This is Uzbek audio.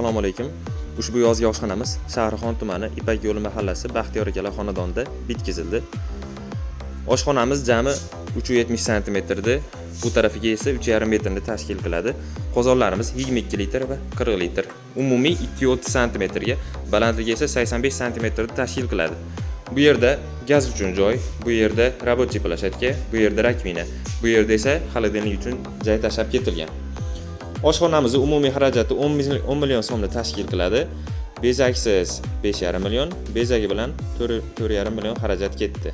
Assalomu alaykum. Ushbu yozgi oshxonamiz Shahrixon tumani Ipak yo'li mahallasi Baxtiyor akalar xonadonida bitkazildi. Oshxonamiz jami 370 cm da, bu tarafiga esa 3,5 metrni tashkil qiladi. Qozonlarimiz 22 litr va 40 litr. Umumiy 230 cm ga, balandligi esa 85 cm da tashkil qiladi. Bu yerda gaz uchun joy, bu yerda рабочий площадка, bu yerda rakvina, bu yerda esa xolodilnik uchun joy tashab ketilgan. Oshxonamizning umumiy xarajati 10 million so'mni tashkil qiladi. Bezaksiz 5,5 million, bezagi bilan 4,5 million xarajat ketdi.